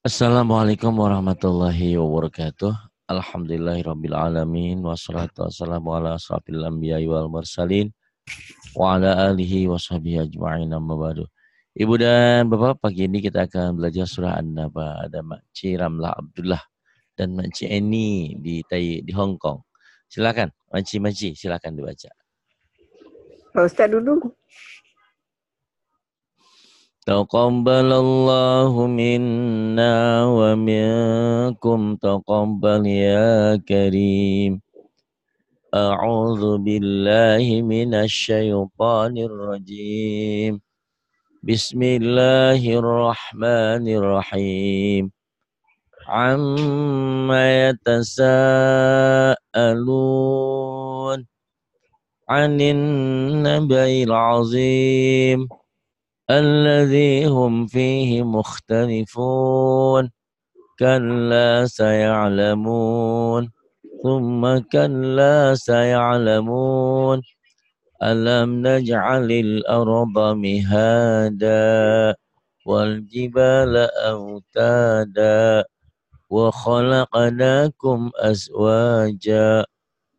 Assalamualaikum warahmatullahi wabarakatuh. Alhamdulillahirabbil alamin wassalatu wassalamu ala asrofil anbiya'i wal mursalin wa ala alihi washabihi ajma'in amma ba'du. Ibu dan Bapak, pagi ini kita akan belajar surah An-Naba. Ada Makcik Ramlah Abdullah dan Makcik Eni di Hong Kong. Silakan, Makcik silakan dibaca. Pak Ustaz dulu. Taqabbalallahu minna wa minkum taqabbal ya karim. A'udzu billahi minasy syaithanir rajim. Bismillahirrahmanirrahim. Amma yatasaalun 'anin naba'il 'azim. الذي هم فيه مختلفون كلا سيعلمون ثم كلا سيعلمون ألم نجعل الأرض مهادا والجبال أوتادا وخلقناكم أزواجا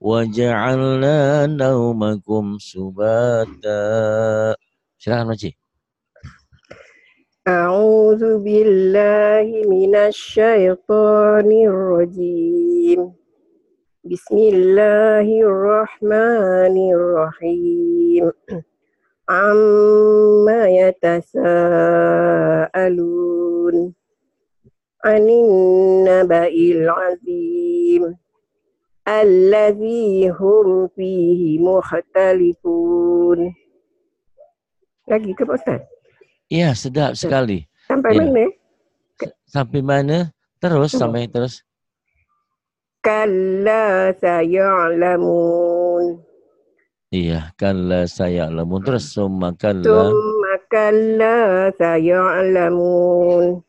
وجعلنا نومكم سباتا. Silakan Makcik. A'udzu billahi minasyaitonir rajim. Bismillahirrahmanirrahim. Amma yatasaalun 'anin naba'il 'azim. Alladzi hum fihi mukhtalifun. Lagi ke Pak Ustaz? Iya, sedap sekali. Sampai Ya. mana? Sampai mana? Terus, sampai terus. Kalla saya'lamun. Iya, kalla saya'lamun. Terus, summa kalla. Summa kalla saya'lamun.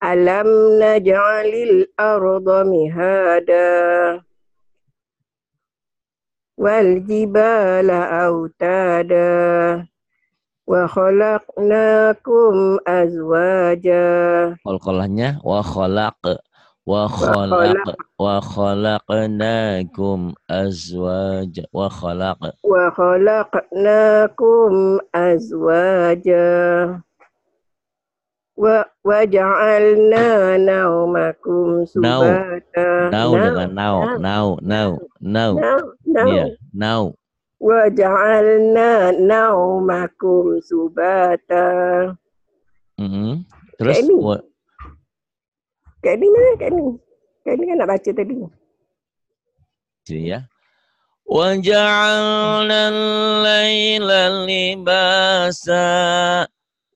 Alam naj'alil arda mihada. Wal jibala autada. Wa khalaqnakum azwaja. Qalqalahnya wa khalaqnakum azwaja wa khalaqnakum azwaja. Wa ja'alna naumakum subata. Jangan now. Iya, now. Wa ja'alna naumakum subata. Terus Kak ni mana Kak ni? Kak ni kan nak baca tadi. Sini ya. Wa ja'alna al-laila libasa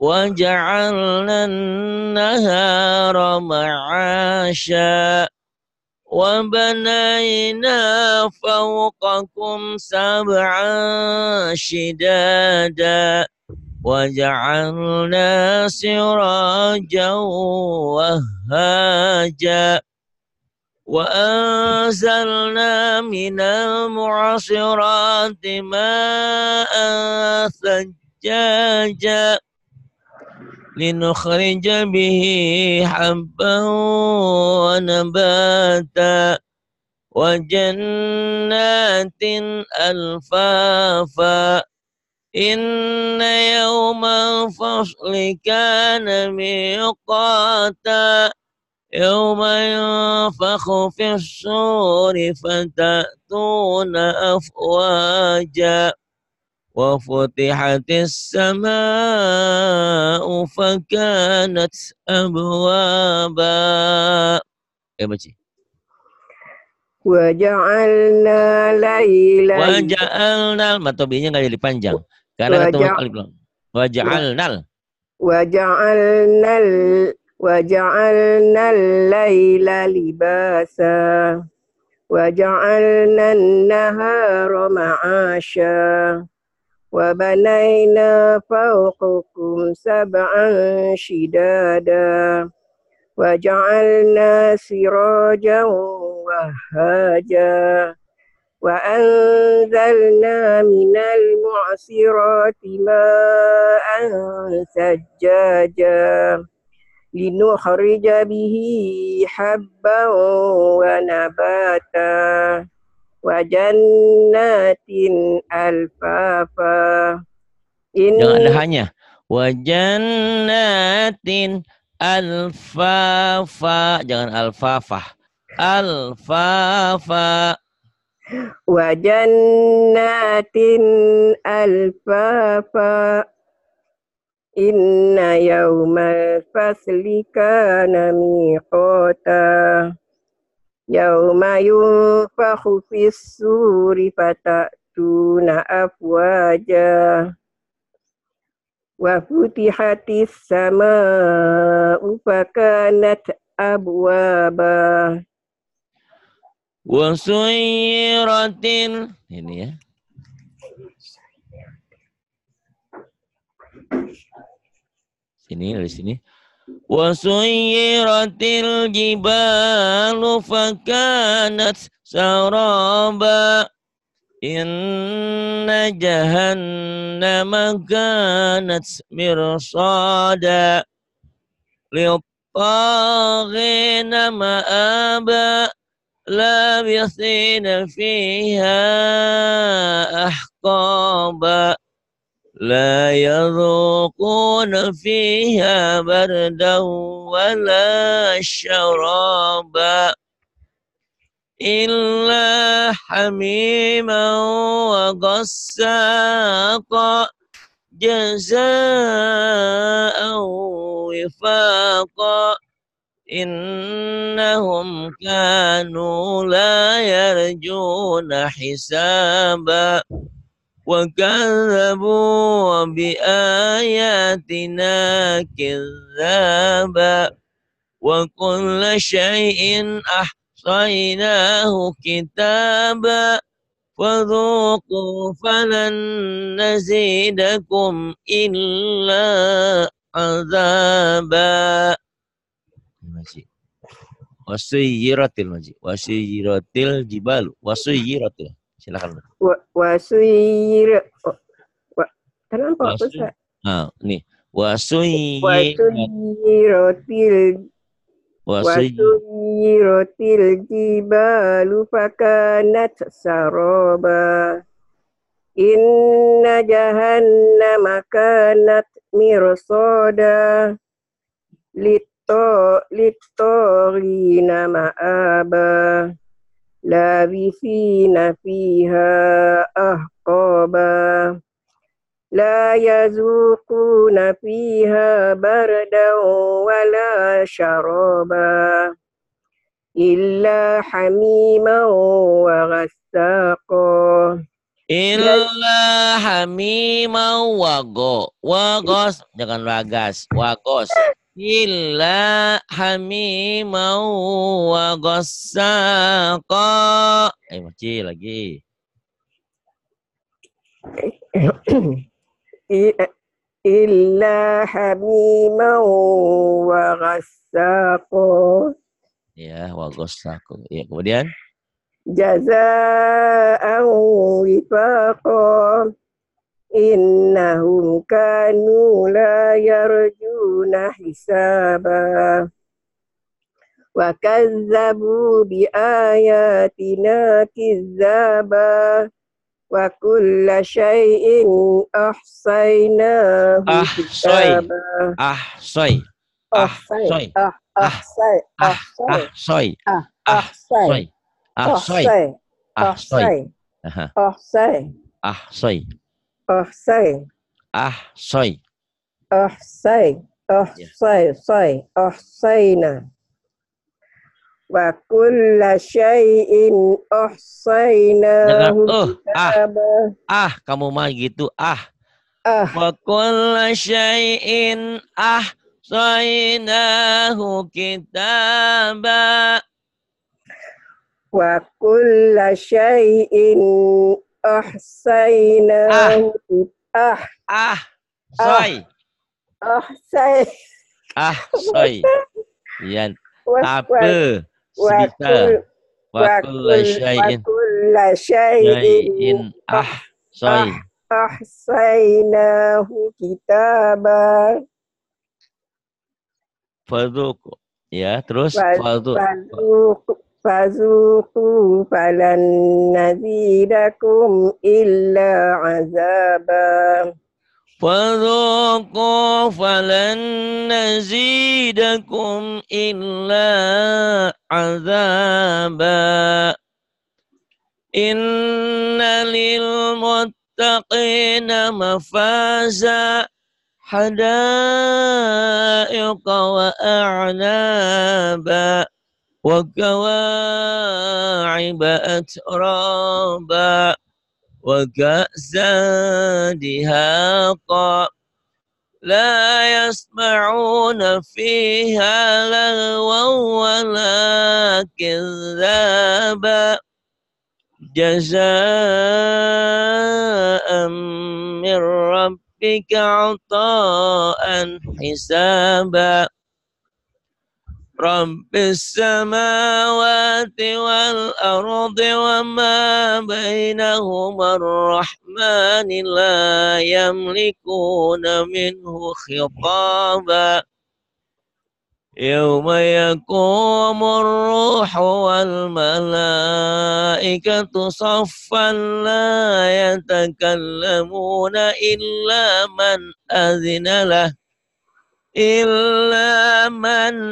wa ja'alna an-nahara ma'asha wa banayna fawqakum sab'an shidada wa ja'alna sirajan wahhaja wa anzalna minal mu'asirati ma'an thajjaja linukhrija bihi habban wa nabata wa jannatin alfafa inna yawmal fasli kana miqata yawma yunfakhu fis suri fatatuna afwaja wa futihatis samaa'u fakanat abwaba. Baca. Wa ja'alna layla. Wa ja'alna, matobinya nggak jadi panjang karena ketemu alif lam. Wa ja'alnal. Wa ja'alna al-laila libasa. Wa ja'alna an-nahara ma'asha. Wa banayna fawqakum sab'an shidada. Wa ja'alna sirajan wahhaja. Wa anzalna minal mu'asirati ma'an sajjaja لنخرج به حبا ونباتا وجنات ألفافا. Jangan ada hanya. Wajannatin alfafa. Jangan alfafah. Alfafa. Wajannatin alfafa. Inna yawmal fasli kana miqata. Yawma yunfakhu fis suri fatatuna afwaja. Wa futihatis sama'u fakanat abwaba. Wasuyiratin. Ini ya. Sini, dari sini. Wasuyiratil jibalu fakanat saraba. Inna jahannama kanat mirsada. Littaghina ma'aba. Labithina fiha ahqaba. La yadhuquna fiha bardan wala syaraba illa hamiman wa ghassaqa jazaa'an wifaqa innahum kanu la yarjuna hisaba wa kadzabu bi ayatina kidzaba wa kullu syai'in ahsaynahu kitaba fadhuqu falan nazidakum illa azaba. Wasuyiratil majid, wasuyiratil jibalu, wasuyiratil. Silakan. Wasuyir. Kenapa Ustaz? Nah, nih. Wasuyiratil jibalu fakanat saraba. Inna jahannama kanat mirsada. Littogina ma'aba. Labithina fiha ahqaba. La yazuquna fiha bardan wala syaraba. Illa hamiman wa ghassaqa. Illa hamiman wagos, jangan wagas, wagos. Illa hamiman wa ghassaqa. Masih lagi. Illa hamiman wa ghassaqa. Ya, wa ghassaqa. Ya, kemudian Jazaa'an wifaqa. Innahum kanu la yarjuna hisaba. Wa kazzabu bi ayatina kizzaba. Wa kulla syai'in ahsaynahu kitaba. Ahsay. Ahsayna. Wa kulla syai'in ahsaynahu kitaba. Kamu mah gitu wa kulla syai'in ahsaynahu kitaba. Wa kulla syai'in ahsaynahu ahsay. Yan. Apa? Sebisa. Wa kulla syai'in ahsaynahu kitaba. Fadzuku. Ya, terus Fazuku falan nazidakum illa azaba. Fadzuku falan nazidakum illa azaba. Inna lil muttaqina mafaza hadaiqa wa a'naba wa kawa'iba atraba wa ka'san dihaqa la yasma'una fiha lagwan wa la kizzaba jazaan min rabbika ata'an hisaba rabbis samawati wal ardi wa ma bainahuma ar-rahmani la yamlikuna minhu khitaba يوم يقوم الروح والملائكة صفا لا يتكلمون إلا من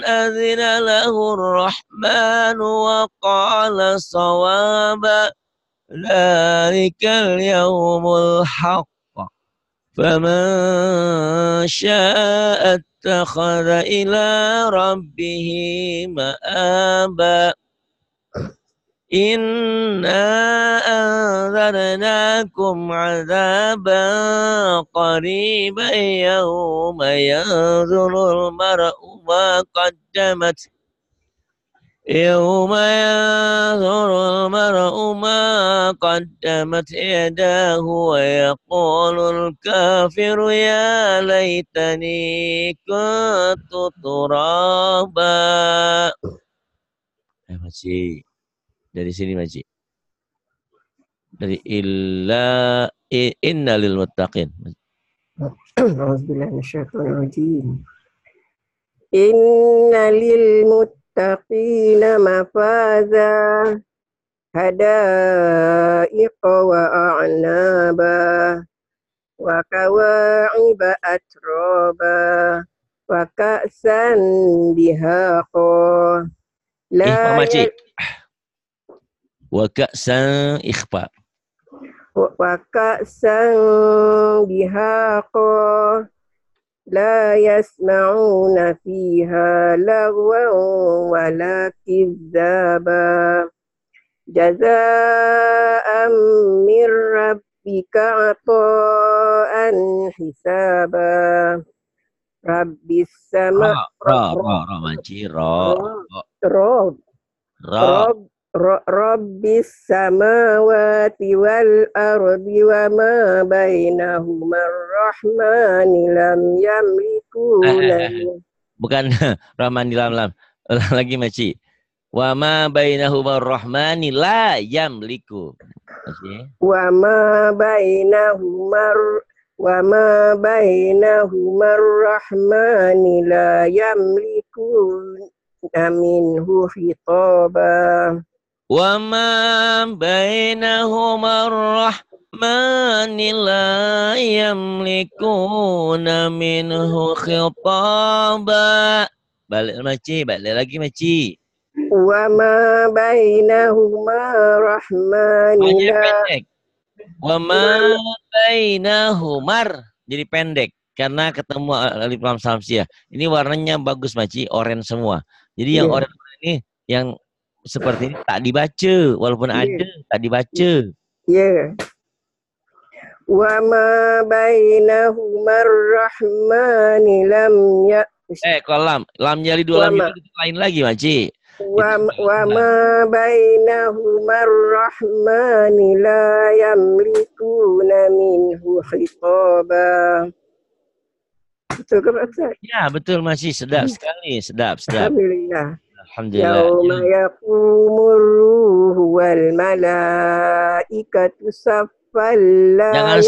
أذن له الرحمن وقال صوابا ذلك اليوم الحق فمن شاء اتخذ إلى ربه مآبا إنا أنذرناكم عذابا قريبا يوم ينظر المرء ما قدمت يداه ويقول الكافر يا ليتني كنت ترابا. Masih dari sini Maji. Dari inna lil muttaqin. Auzubillahi minasyaitonir rajim. Inna lil muttaqina mafaza hadaiqa wa a'naba wa kawa'iba atraba wa ka'san dihaqa la wa ka'san ikhfa wa ka'san dihaqa la yasma'una fiha lagwan wa la kizzaba jazaan min rabbika ata'an hisaba rabbis sama rabbis samawati wal ardi wa ma bainahuma ar-rahmani lam yamliku bukan rahmani lam lagi Maci wa ma bainahuma ar-rahmani la yamliku wa ma bainahuma ar-rahmani la yamliku minhu khitaba wa ma bainahuma ar-rahmani la yamlikuna minhu khitaba. Balik lagi Maci. Wa ma bainahuma rahmani wa ma bainahumar jadi pendek karena ketemu alif lam samsiah. Ini warnanya bagus Maci, oranye semua. Jadi yang oranye ini yang seperti ini tak dibaca, walaupun ada tak dibaca. Wa ma bainahumar rahmani lam ya. Kalau lam jadi dua lam itu lain lagi Maci. Wa ma bainahumar rahmani la yamlikuna minhu khitaba. Betul ke Pak Ustaz? Ya betul masih sedap sekali, sedap. Alhamdulillah. Alhamdulillah. Yauma yaqumur ruhu wal malaikatu saffan la. Jangan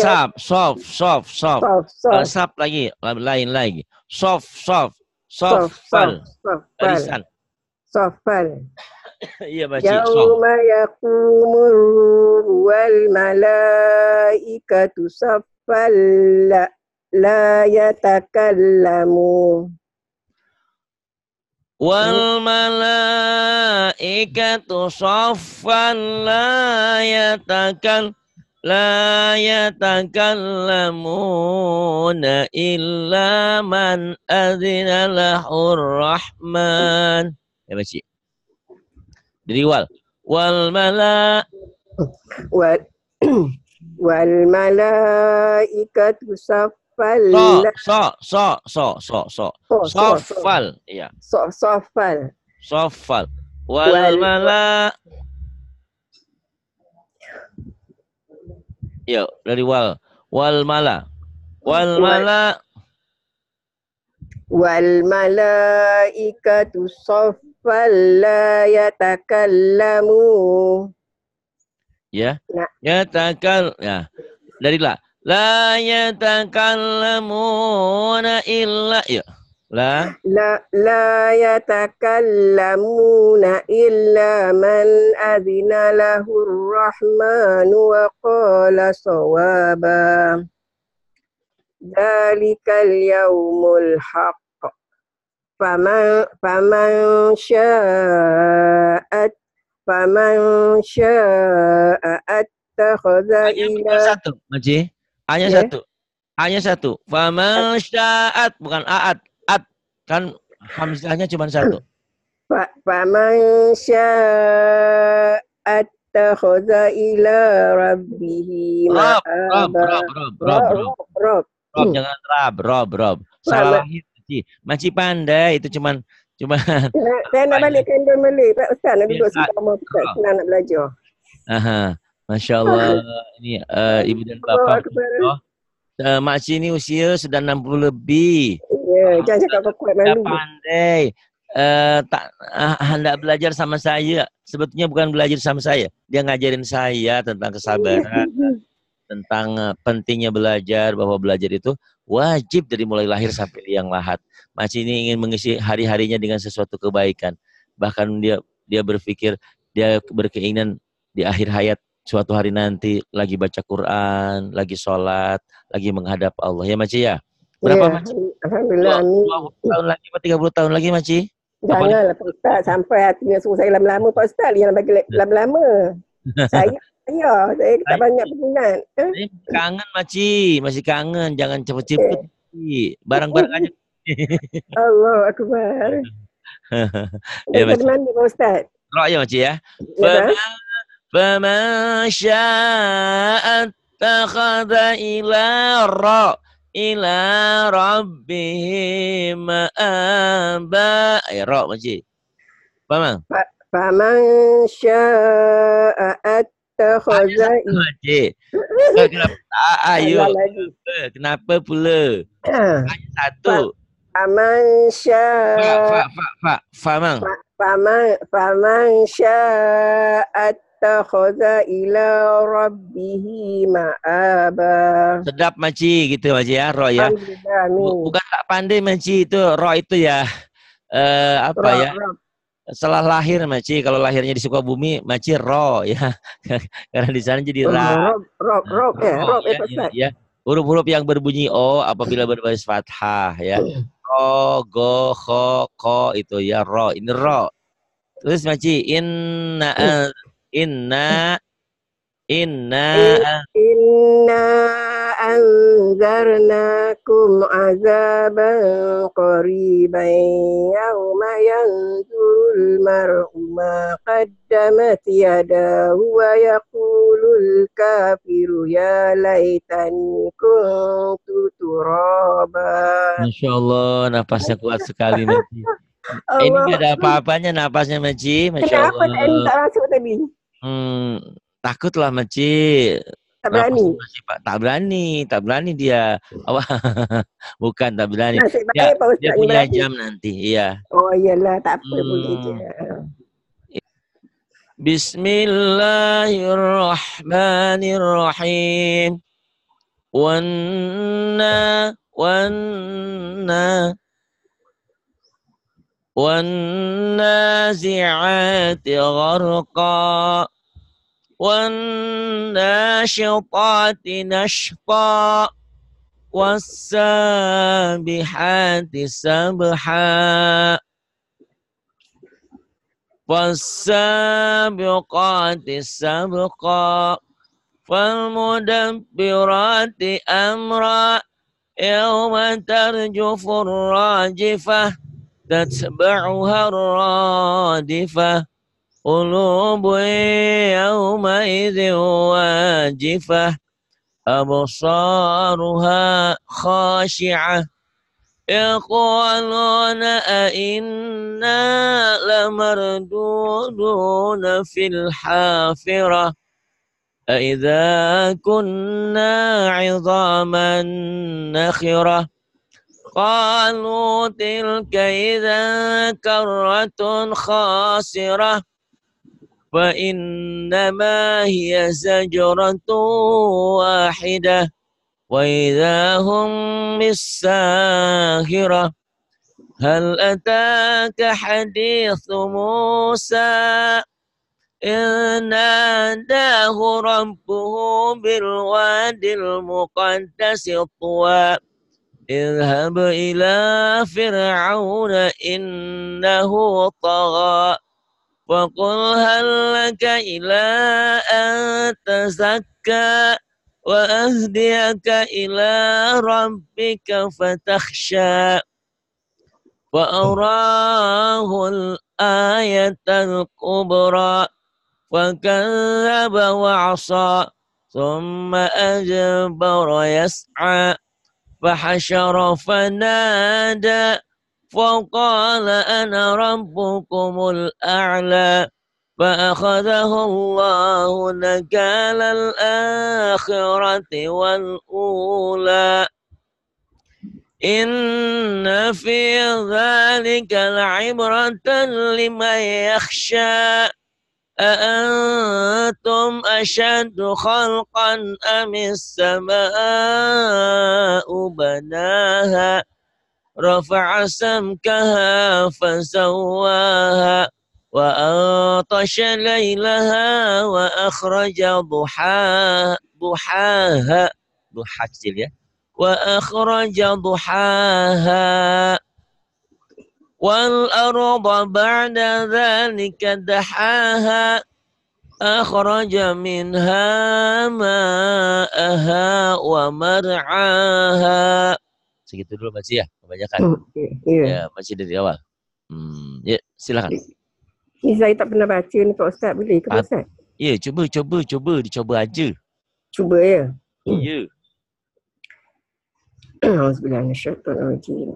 soft lagi, lain lagi. Soft. Soffal. Soffal. Arisan. Soffal. Iya Makcik. Yauma yaqumur wal malaikatu saffal la yatakallamu. Wal malaikatu soffan la yatakallamuna illa man adzina lahur rahman. Ya Makcik. Dari wal wal wal malaikatu saffal soffal. Iya. Soffal. Soffal. Wal mala. Yuk, dari wal mala. Wal malaikatu saffal la yatakallamu. Ya. Dari la yatakallamuna illa ya. La yatakallamuna illa man adzina lahur rahmanu wa qala sawaba. Dzalikal yaumul haqq. Faman syaa'a attakhadha ila satu, Maji. Hanya satu. Faman sya'at, bukan a'at. Kan hamzahnya cuma satu. Faman syaa'a attakhadha ila rabbihi ma'aba. Rob, jangan rob. Salah lahir, Maji. Maji pandai, itu cuman saya nak balik ke Indonesia, Pak Ustaz, nak duduk sama Ustaz, senang nak belajar. Masya Allah. Ini Ibu dan Bapak. Makcik ini usia sudah 60 lebih. Ya, jangan cakap kuat malu. Pandai. Hendak belajar sama saya. Sebetulnya bukan belajar sama saya. Dia ngajarin saya tentang kesabaran, tentang pentingnya belajar, bahwa belajar itu wajib dari mulai lahir sampai liang lahat. Makcik ini ingin mengisi hari-harinya dengan sesuatu kebaikan. Bahkan dia berpikir, dia berkeinginan di akhir hayat suatu hari nanti lagi baca Quran, lagi sholat, lagi menghadap Allah. Ya Maci ya? Berapa Maci? Alhamdulillah. 20 tahun lagi atau 30 tahun lagi Maci? Janganlah Pak Ustaz, sampai hatinya suruh saya lama-lama Pak Ustaz, yang bagi lama-lama. saya tak banyak berminat. Kangen Maci, masih kangen. Jangan cepet-cepet. Barang-barang aja. Allah Akbar. Ya Maci. Mana Pak Ustaz? Roh ya Maci ya? فَمَنْ شَاءَ اتَّخَذَ إِلَى رَبِّهِ مَآبًا. Ra Makcik. Faham? Faman syaa'a attakhadha. Makcik. Kenapa pula? Hanya satu. Faman syaa'a. Faman syaa'a attakhadha ila rabbihi ma'aba. Sedap Maci gitu Maci ya, roh ya. Bukan tak pandai Maci itu, roh itu ya. Setelah lahir Maci, kalau lahirnya di Sukabumi Maci roh ya. Karena di sana jadi ya. Huruf-huruf yang berbunyi o apabila berbaris fathah ya. Ro, go, kho, ko itu ya roh. Ini roh. Terus Maci Inna anzarnakum azaban qariban yawma yanzurul mar'u ma qaddamat yadahu wa yaqulul kafiru ya laitani kuntu turaba. Masya Allah, napasnya kuat sekali Maci. Ini gak ada apa-apanya napasnya Maci. Masya Allah. Kenapa tak masuk tadi? Takutlah Maci. Tak berani. Tak berani dia. Bukan tak berani. Dia punya jam nanti, iya. Oh iyalah, tak apa boleh je. Bismillahirrahmanirrahim. Wanna والنازعات غرقا والناشطات نشطا والسابحات سبحا فالسابقات سبقا فالمدبرات أمرا يوم ترجف الراجفة تتبعها الرادفة قلوب يومئذ واجفة أبصارها خاشعة يقولون أئنا لمردودون في الحافرة أئذا كنا عظاما نخرة قالوا تلك إذا كرة خاسرة فإنما هي زجرة واحدة وإذا هم بالساهرة هل أتاك حديث موسى إذ ناداه ربه بالواد المقدس طوى اذهب إلى فرعون إنه طغى وقل هل لك إلى أن تزكى وأهديك إلى ربك فتخشى وأراه الآية الكبرى فكذب وعصى ثم أدبر يسعى فحشر فنادى فقال أنا ربكم الأعلى فأخذه الله نكال الآخرة والأولى إن في ذلك لعبرة لمن يخشى أأنتم أشد خلقا أم السماء بناها رفع سمكها فسواها وأغطش ليلها وأخرج ضحاها وأخرج ضحاها والأرض بعد ذلك دحاها أخرج منها ماءها ومرعاها. Segitu dulu baca ya, kebanyakan. Ya, baca dari awal. Ya, silakan. Ni saya tak pernah baca ni Pak Ustaz, boleh ke Pak Ustaz? Ya, dicoba aja. Cuba ya. Ya. Auzubillahiminasyaitonirrajim.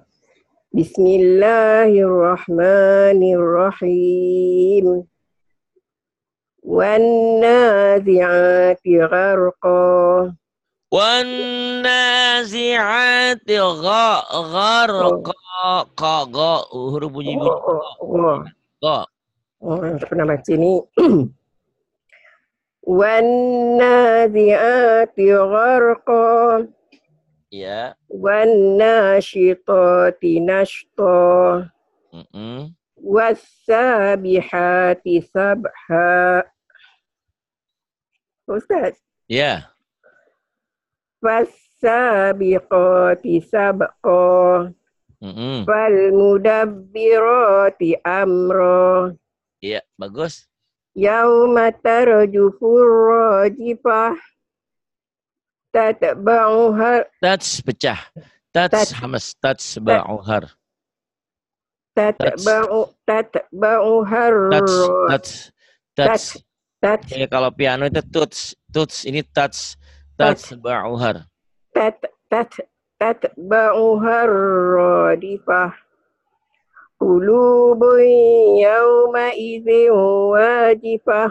Bismillahirrahmanirrahim. Wan-nazi'ati gharqa. Wan-nazi'ati gharqa. Huruf bunyi Qa. Tak pernah baca ni. Wan-nazi'ati gharqa. Ya. Wan-nashitati nashta. Was-sabihati sabha. Ustaz? Ya. Was-sabiqati sabqa. Fal-mudabbirati amra. Iya, bagus. Yauma tarjufur rajifah. Tatba'uhar. Tats pecah. Tats hamas. Tatba'uhar. Tatba'uhar. Tats. Kayak kalau piano itu tuts. Ini tats. Tatba'uhar. Tatba'uhar radifah. Qulubun yawma idzin wajifah.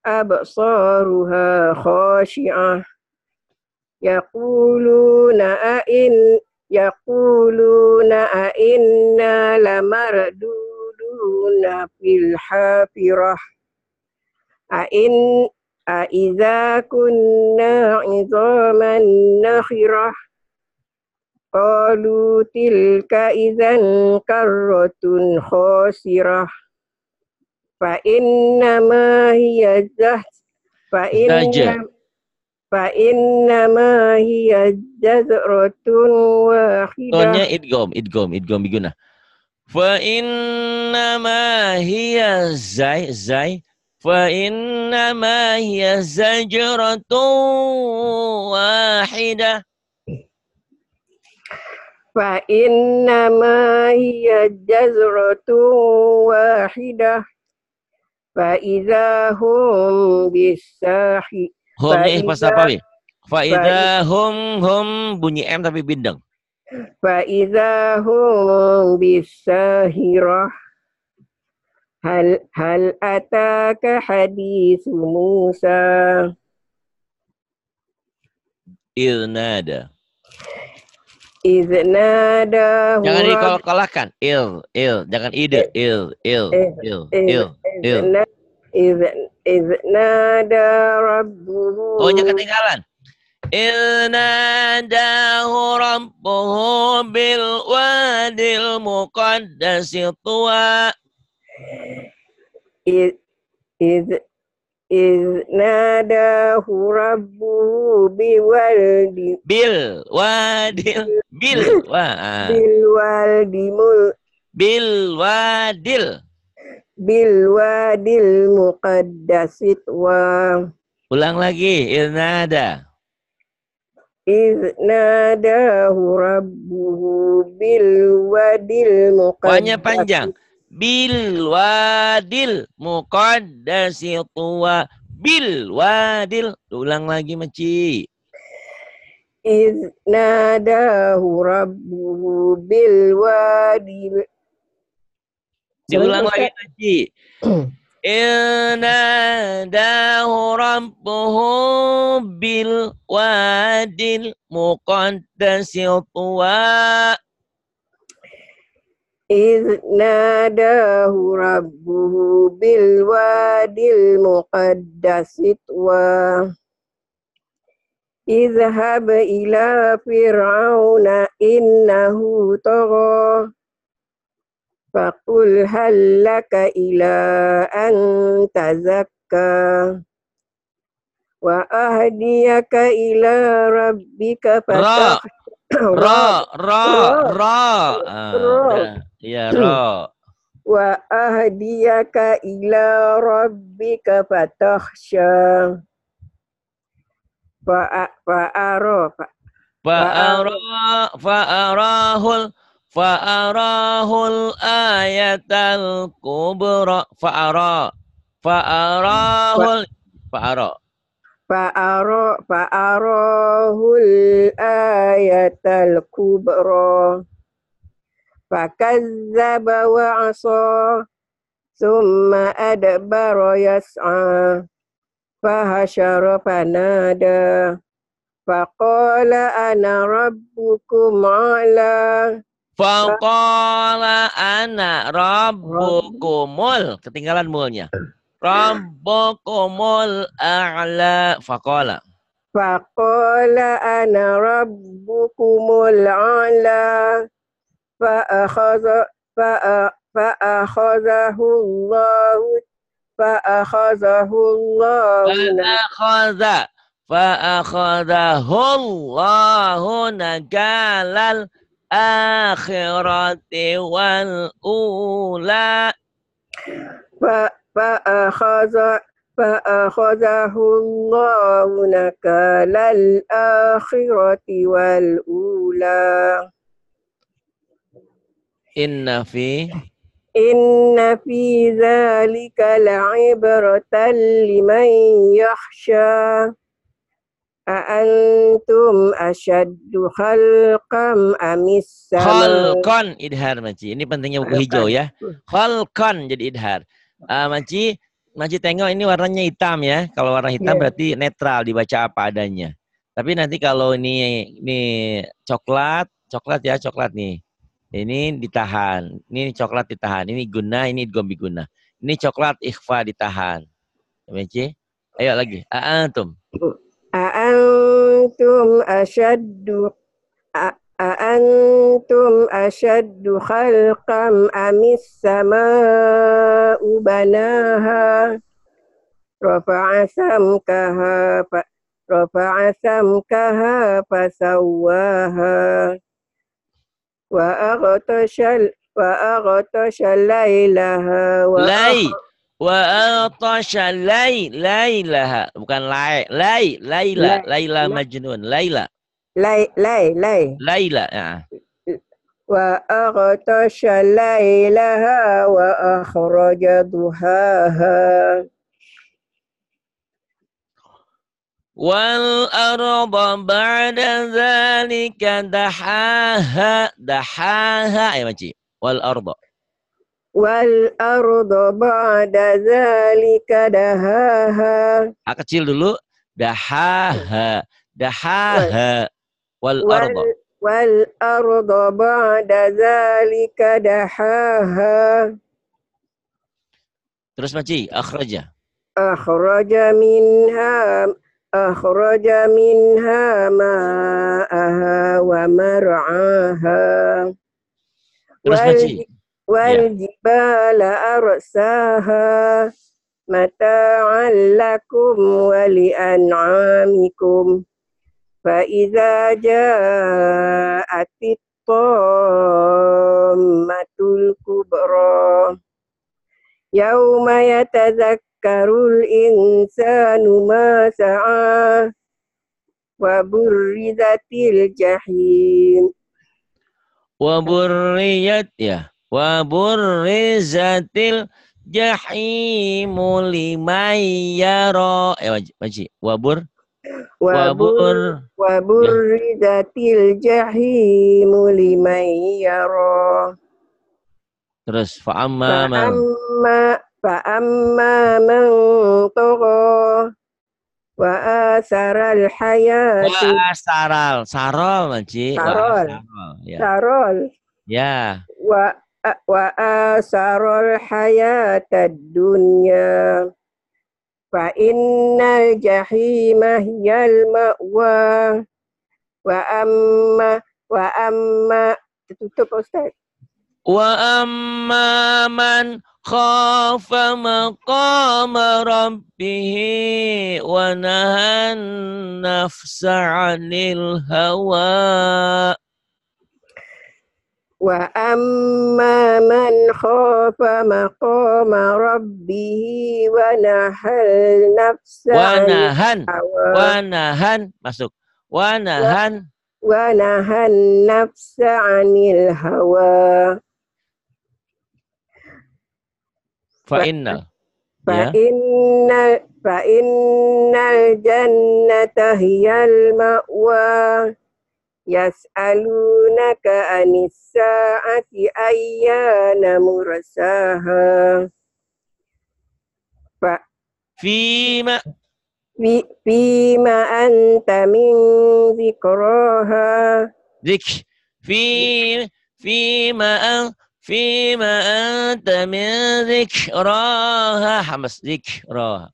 Absaruha khashi'ah. Yaquluna inna lamarduduna fil hafirah. Idza kunna 'idhaman nakhirah. qalu tilka idzan karratun khasirah fa innama hiya fa Zaja. innama hiya jazratun wahidah. Tonnya idgom biguna. Fa innama hiya zai. Fa innama hiya zajratun wahidah. Fa innama hiya jazratun wahidah. Fa idza hum bisahi. Hum nih pas apa wi? Fa idza hum bunyi M tapi bindeng. Fa idza hum bisahirah. Hal ataka hadithu Musa. Ilnada. Iznada Jangan hurab. dikolak-kolakkan. Jangan ide. Iznada rabbuhu. Oh, nya ketinggalan. Ilnadahu rabbuhu bil wadil muqaddasi tuwa. Iznadahu rabbuhu biwaldi. Bil wadil muqaddasit wa. Ulang lagi. Ilnada. Iznadahu rabbuhu bil wadil muqaddas. Wanya panjang. Bil wadil muqaddasi tuwa. Bil wadil. Ulang lagi Maci. Iznadahu rabbuhu bil wadil. Diulang lagi Maci. Nadahu rabbuhu bil wadil muqaddasi tuwa. Iznadahu rabbuhu bil wadil muqaddasi tuwa. Izhab ila fir'auna innahu tagha. Faqul hal laka ila an tazakka wa ahdiyaka ila rabbika Ra. Ya, ra. Wa ahdiyaka ila rabbika fatakhsha. Fa'arahul ayatal kubra. Fa'arahul ayatal kubra. Fakazzaba wa asa. Summa adbara yas'a. Fahashara fanada. Faqala ana rabbukum a'la. Faqala ana rabbukumul. Ketinggalan mulnya. Rabbukumul a'la. Faqala ana rabbukumul a'la. Fa'akhazahu Allahu nakalal akhirati wal ula. Fa'akhazahu Allahu nakalal akhirati wal ula. Inna fi dzalika la'ibratan liman yakhsha. A'antum asyaddu khalqam amis sama. Khalqan idhar Maci. Ini pentingnya buku hijau ya. Khalqan jadi idhar. Maci tengok ini warnanya hitam ya. Kalau warna hitam berarti netral, dibaca apa adanya. Tapi nanti kalau ini coklat nih. Ini ditahan. Ini coklat ditahan. Ini guna, ini idgham biguna. Ini coklat ikhfa ditahan. Maci. Ayo lagi. A'antum A'antum asyaddu أأنتم أشد خلقا أم السماء بناها رفع سمكها فسواها وأغطش ليلها lailaha, bukan laila majnun, laila ya. وأغطش ليلها وأخرج ضحاها Wal arda ba'da dzalika dahaha ya Maci. Wal arda ba'da dzalika dahaha. Kecil dulu. Dahaha wal arda ba'da dzalika dahaha. Terus Maci, akhraja minha ma'aha wa mar'aha. Terus Maci, wal jibala arsaha mata'an lakum wa li'an'amikum fa idza ja'atit tammatul kubra yauma yatadzakkarul insanu ma sa'a wa burrizatil jahim wa burrizatil jahimu liman yara. Maci, wa burrizatil jahimu liman yara. Terus fa'amma man tagha wa asaral hayati sarol Maci. Sarol Ya. wa asarul hayatad dunya fa innal jahima hiyal ma'wa wa amma tutup Ustaz. Wa amma man khafa maqama rabbih wa nahan nafsa 'anil hawa. Wa amma man khafa maqama rabbih wa nahal nafsa 'anil hawa. Wa nahan masuk. Wa nahan nafsa 'anil hawa. Fa innal jannata hiyal ma'wa yas'alunaka anis sa'ati ayyana mursaha fima anta min zikraha فيما أنت من ذكراها حمس ذكراها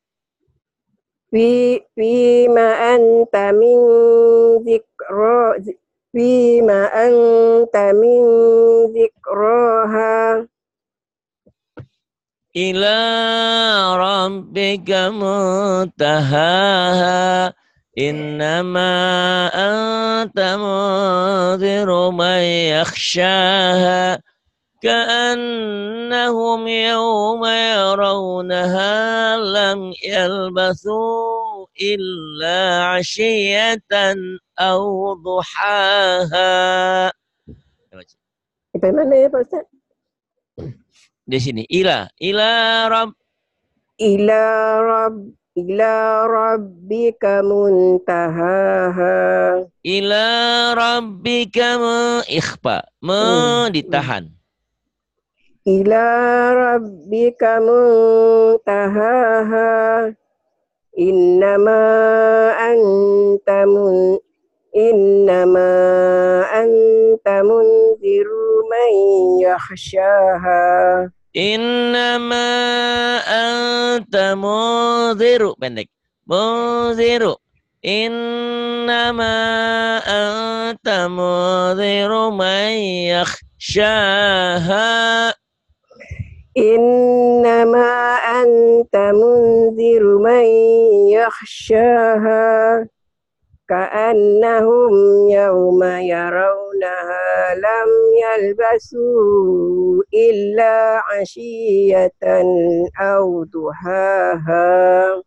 فيما أنت من ذكراها إلى ربك منتهاها إنما أنت منذر من يخشاها كأنهم يوم يرونها لم يلبثوا إلا عشية أو ضحاها. Di mana ya Pak Ustaz? Di sini ila rabbika muntahaha. Ila rabbika ikhfa ditahan. Ila rabbika muntahaha innama anta munziru man yakhshaha. Innama anta munziru pendek. Munziru Innama anta mudhiru man yakhshaha. Innama anta munziru man yakhshaha ka'annahum yawma yarawnaha lam yalbasu illa ashiyatan aw duhaha.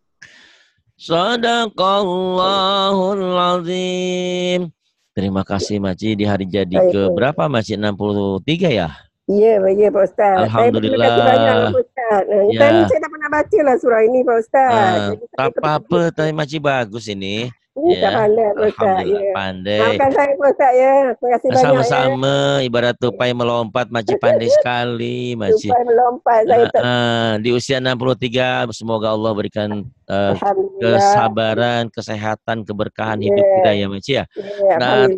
Sadaqallahul azim. Terima kasih Maci di hari jadi ke berapa Maci? 63 ya? Ya, Pak Ustaz. Saya berterima kasih banyak Pak Ustaz. Tadi saya tak pernah baca lah surah ini Pak Ustaz. Tak apa-apa, tapi masih bagus ini. Tak pandai Pak Ustaz. Alhamdulillah pandai. Maafkan saya Pak Ustaz ya. Terima kasih banyak ya. Sama-sama, ibarat tupai melompat, Maci pandai sekali. Maci. Tupai melompat saya. Di usia 63, semoga Allah berikan kesabaran, kesehatan, keberkahan hidup kita ya Maci ya. Nah,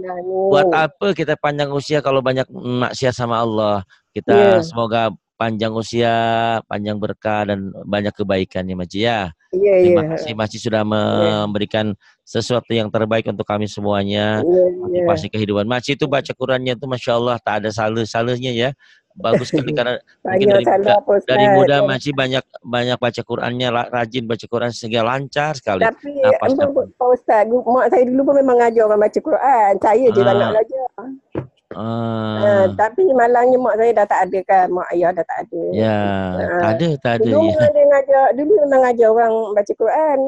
buat apa kita panjang usia kalau banyak maksiat sama Allah? Kita semoga panjang usia, panjang berkah dan banyak kebaikan ya Maci ya. Terima kasih Maci sudah memberikan sesuatu yang terbaik untuk kami semuanya. Motivasi kehidupan. Maci itu baca Qurannya itu Masya Allah tak ada salah-salahnya ya. Bagus sekali karena mungkin dari muda Maci banyak baca Qurannya, rajin baca Quran sehingga lancar sekali. Tapi Pak Ustaz, mak saya dulu pun memang ngajar orang baca Quran. Saya je tak nak belajar. Tapi malangnya mak saya dah tak ada kan, mak ayah dah tak ada. Ya, tak ada. Dulu dia ngajar, dulu memang ngajar orang baca Quran.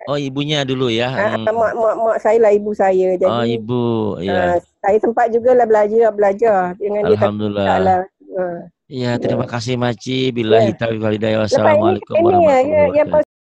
Ibunya dulu ya. Mak saya lah ibu saya. Jadi, ibu. Ya. Saya sempat jugalah belajar dengan dia. Alhamdulillah. Ya, terima kasih Maci. Billahi taufiq wal hidayah. Wassalamualaikum warahmatullahi wabarakatuh.